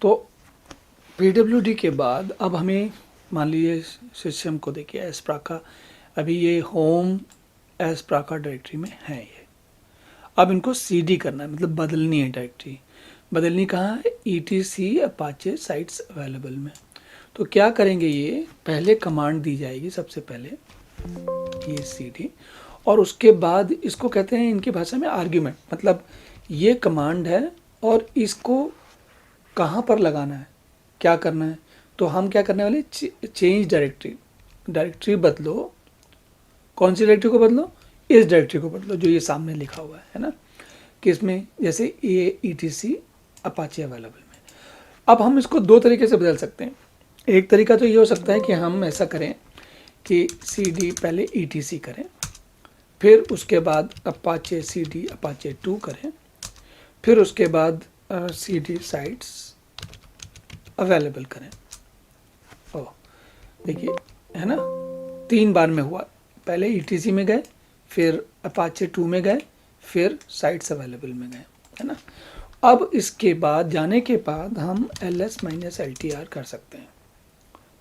तो pwd के बाद अब हमें मान लीजिए सिस्टम को देखिए एस्प्राका, अभी ये होम एस्प्राका डायरेक्टरी में है ये। अब इनको cd करना है, मतलब बदलनी है डायरेक्टरी। बदलनी कहाँ है? etc अपाचे साइट्स अवेलेबल में। तो क्या करेंगे, ये पहले कमांड दी जाएगी सबसे पहले, ये cd, और उसके बाद इसको कहते हैं इनकी भाषा में आर्ग्यूमेंट, मतलब ये कमांड है और इसको कहाँ पर लगाना है, क्या करना है। तो हम क्या करने वाले, चेंज डायरेक्टरी, डायरेक्टरी बदलो। कौन सी डायरेक्टरी को बदलो? इस डायरेक्टरी को बदलो जो ये सामने लिखा हुआ है ना, कि इसमें जैसे ये etc अपाचे अवेलेबल में। अब हम इसको दो तरीके से बदल सकते हैं। एक तरीका तो ये हो सकता है कि हम ऐसा करें कि cd पहले etc करें, फिर उसके बाद अपाचे cd अपाचे 2 करें, फिर उसके बाद cd साइट्स अवेलेबल करें। ओह देखिए, है ना, 3 बार में हुआ। पहले etc में गए, फिर अपाचे 2 में गए, फिर साइट्स अवेलेबल में गए, है ना। अब इसके बाद जाने के बाद हम ls-ltr कर सकते हैं।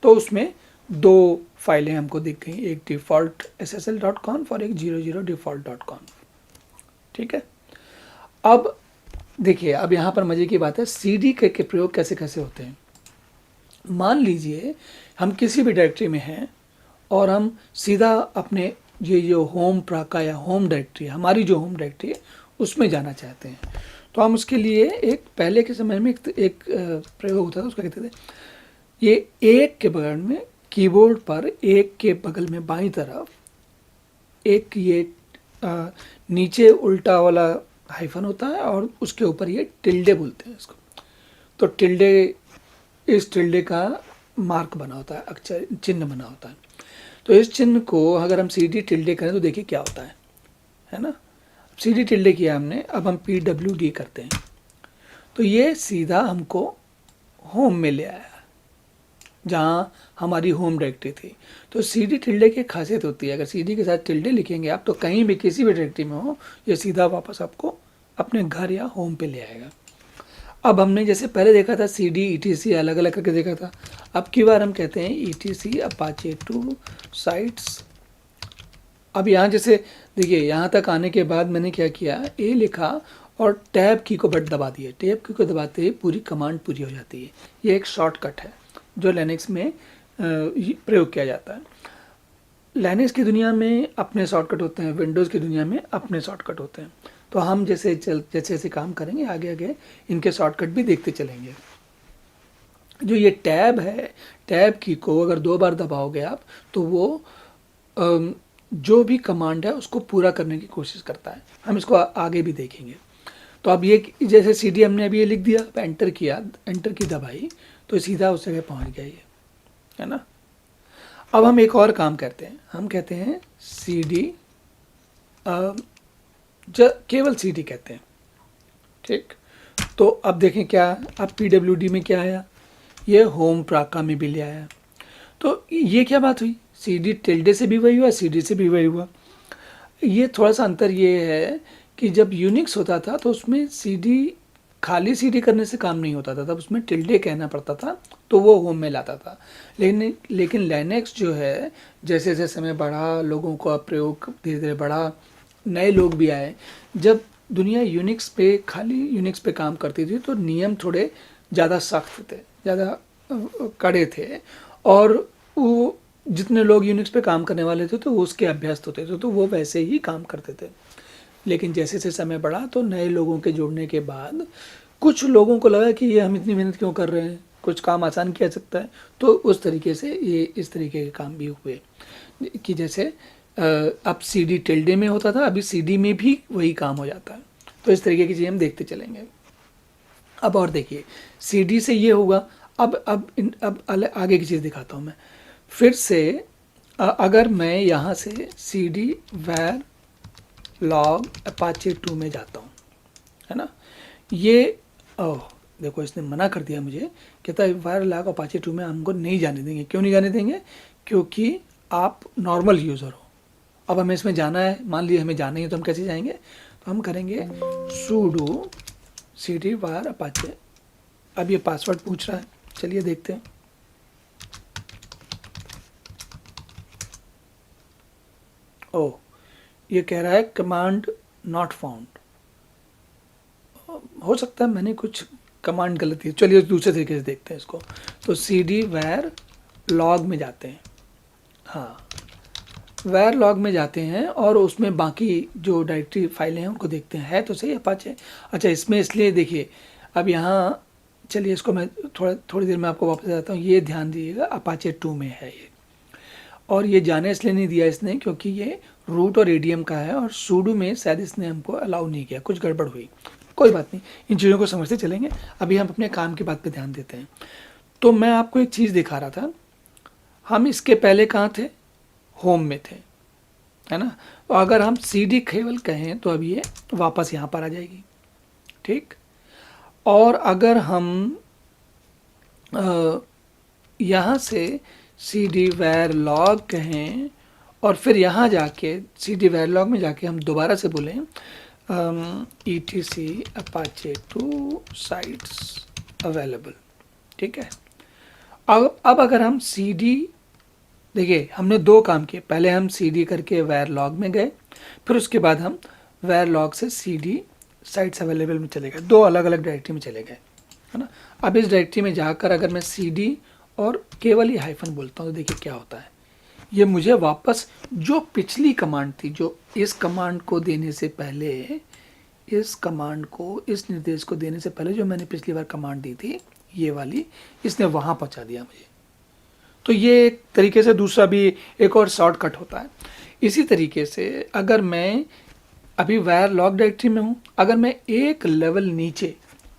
तो उसमें 2 फाइलें हमको दिख गई, एक डिफ़ॉल्ट ssl.conf और एक 00 default.conf। ठीक है। अब देखिए, अब यहाँ पर मज़े की बात है, cd के प्रयोग कैसे कैसे होते हैं। मान लीजिए हम किसी भी डायरेक्टरी में हैं और हम सीधा अपने ये जो होम प्राका या होम डायरेक्टरी, हमारी जो होम डायरेक्टरी है उसमें जाना चाहते हैं। तो हम उसके लिए एक पहले के समय में एक प्रयोग होता था, उसका कहते थे, ये एक के बगल में कीबोर्ड पर, एक के बगल में बाईं तरफ एक ये नीचे उल्टा वाला हाइफन होता है और उसके ऊपर ये टिल्डे बोलते हैं इसको। तो टिल्डे, इस टिल्डे का मार्क बना होता है, अक्षर चिन्ह बना होता है। तो इस चिन्ह को अगर हम cd टिल्डे करें तो देखिए क्या होता है ना। cd टिल्डे किया हमने, अब हम pwd करते हैं तो ये सीधा हमको होम में ले आया जहाँ हमारी होम डायरेक्टरी थी। तो cd टिल्डे की खासियत होती है, अगर cd के साथ टिल्डे लिखेंगे आप तो कहीं भी किसी भी डायरेक्टरी में हो, ये सीधा वापस आपको अपने घर या होम पे ले आएगा। अब हमने जैसे पहले देखा था cd etc अलग अलग करके देखा था, अब की बार हम कहते हैं etc अपाचे 2 साइट्स। अब यहाँ जैसे देखिए, यहाँ तक आने के बाद मैंने क्या किया, ए लिखा और टैब की को बट दबा दिए। टैब की को दबाते ही पूरी कमांड पूरी हो जाती है। ये एक शॉर्टकट है जो लिनक्स में प्रयोग किया जाता है। लिनक्स की दुनिया में अपने शॉर्टकट होते हैं, विंडोज़ की दुनिया में अपने शॉर्टकट होते हैं। तो हम जैसे जैसे काम करेंगे आगे आगे इनके शॉर्टकट भी देखते चलेंगे। जो ये टैब है, टैब की को अगर 2 बार दबाओगे आप तो वो जो भी कमांड है उसको पूरा करने की कोशिश करता है। हम इसको आगे भी देखेंगे। तो अब ये जैसे cd हमने अभी ये लिख दिया, एंटर किया, एंटर की दबाई तो सीधा उस जगह पहुँच गया ये, है ना। अब हम एक और काम करते हैं, हम कहते हैं cd केवल cd कहते हैं, ठीक। तो अब देखें क्या, अब pwd में क्या आया, ये होम प्राका में भी ले आया। तो ये क्या बात हुई, cd टिल्डे से भी वही हुआ, cd से भी वही हुआ। ये थोड़ा सा अंतर ये है कि जब यूनिक्स होता था तो उसमें cd खाली cd करने से काम नहीं होता था, तब उसमें टिल्डे कहना पड़ता था तो वो होम में लाता था। लेकिन लिनक्स जो है, जैसे जैसे समय बढ़ा, लोगों का प्रयोग धीरे धीरे बढ़ा, नए लोग भी आए, जब दुनिया यूनिक्स पे, खाली यूनिक्स पे काम करती थी तो नियम थोड़े ज़्यादा सख्त थे, ज़्यादा कड़े थे, और वो जितने लोग यूनिक्स पे काम करने वाले थे तो वो उसके अभ्यस्त होते थे तो वो वैसे ही काम करते थे। लेकिन जैसे जैसे समय बढ़ा तो नए लोगों के जुड़ने के बाद कुछ लोगों को लगा कि ये हम इतनी मेहनत क्यों कर रहे हैं, कुछ काम आसान किया जा सकता है, तो उस तरीके से ये इस तरीके के काम भी हुए कि जैसे अब cd टिल्डे में होता था, अभी cd में भी वही काम हो जाता है। तो इस तरीके की चीज़ें हम देखते चलेंगे। अब और देखिए, cd से ये हुआ, अब आगे की चीज़ दिखाता हूँ मैं फिर से। अगर मैं यहाँ से cd var log apache 2 में जाता हूँ, है ना, ये देखो इसने मना कर दिया मुझे, कहता है var log apache 2 में हमको नहीं जाने देंगे। क्यों नहीं जाने देंगे? क्योंकि आप नॉर्मल यूज़र हो। अब हमें इसमें जाना है, मान लीजिए हमें जाना ही है तो हम कैसे जाएंगे, तो हम करेंगे sudo cd var apache अब ये पासवर्ड पूछ रहा है, चलिए देखते हैं। ओ, ये कह रहा है कमांड नॉट फाउंड। हो सकता है मैंने कुछ कमांड गलत की, चलिए दूसरे तरीके से देखते हैं इसको। तो cd var log में जाते हैं, हाँ var log में जाते हैं और उसमें बाकी जो डायरेक्टरी फाइलें हैं उनको देखते हैं। है तो सही अपाचे। अच्छा, इसमें इसलिए देखिए, अब यहाँ चलिए इसको मैं थोड़ी देर में आपको वापस जाता हूँ। ये ध्यान दीजिएगा अपाचे 2 में है ये, और ये जाने इसलिए नहीं दिया इसने क्योंकि ये रूट और एडीएम का है, और सूडो में शायद इसने हमको अलाउ नहीं किया, कुछ गड़बड़ हुई। कोई बात नहीं, इन चीज़ों को समझते चलेंगे। अभी हम अपने काम की बात पे ध्यान देते हैं। तो मैं आपको एक चीज़ दिखा रहा था, हम इसके पहले कहाँ थे, होम में थे, है ना। तो अगर हम cd केवल कहें तो अब ये वापस यहाँ पर आ जाएगी, ठीक। और अगर हम यहाँ से cd var log कहें और फिर यहाँ जाके cd var log में जाके हम दोबारा से बोलें etc apache 2 sites available, ठीक है। अब अगर हम cd, देखिए हमने दो काम किए, पहले हम cd करके var log में गए, फिर उसके बाद हम var log से cd sites available में चले गए, दो अलग अलग डायरेक्टरी में चले गए, है ना। अब इस डायरेक्टरी में जाकर अगर मैं cd और केवल ही हाइफन बोलता हूँ तो देखिए क्या होता है, ये मुझे वापस जो पिछली कमांड थी, जो इस कमांड को देने से पहले, इस कमांड को, इस निर्देश को देने से पहले जो मैंने पिछली बार कमांड दी थी, ये वाली, इसने वहाँ पहुँचा दिया मुझे। तो ये एक तरीके से दूसरा भी एक और शॉर्टकट होता है। इसी तरीके से अगर मैं अभी var log डायरेक्टरी में हूँ, अगर मैं एक लेवल नीचे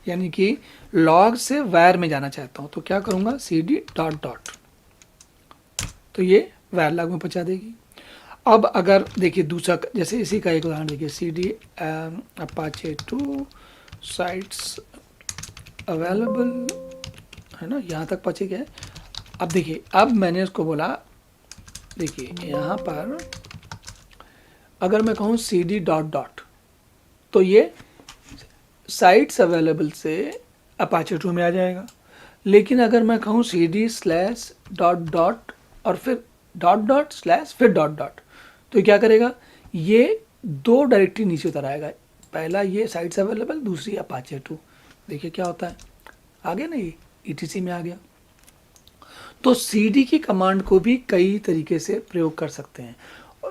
यानी कि log से var में जाना चाहता हूँ तो क्या करूँगा, cd डॉट डॉट, तो ये var log में पहुँचा देगी। अब अगर देखिए दूसरा, जैसे इसी का एक उदाहरण देखिए, cd apache 2 sites available, है ना, यहाँ तक पहुँचे गए। अब देखिए, अब मैंने उसको बोला, देखिए यहाँ पर अगर मैं कहूँ cd डॉट डॉट तो ये साइट्स अवेलेबल से अपाचे 2 में आ जाएगा। लेकिन अगर मैं कहूँ cd स्लैश डॉट डॉट और फिर डॉट डॉट स्लैश फिर डॉट डॉट, तो क्या करेगा, ये दो डायरेक्टरी नीचे उतर आएगा, पहला ये साइट्स अवेलेबल, दूसरी अपाचे 2। देखिए क्या होता है, आ गया ना, ये etc में आ गया। तो cd की कमांड को भी कई तरीके से प्रयोग कर सकते हैं।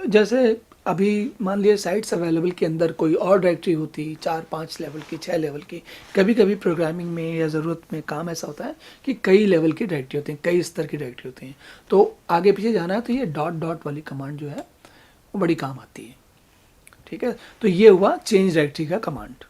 जैसे अभी मान लिया साइट्स अवेलेबल के अंदर कोई और डायरेक्टरी होती, 4-5 लेवल की, 6 लेवल की, कभी कभी प्रोग्रामिंग में या ज़रूरत में काम ऐसा होता है कि कई लेवल की डायरेक्टरी होती हैं, कई स्तर की डायरेक्टरी होती हैं, तो आगे पीछे जाना है तो ये डॉट डॉट वाली कमांड जो है वो बड़ी काम आती है, ठीक है। तो ये हुआ चेंज डायरेक्टरी का कमांड।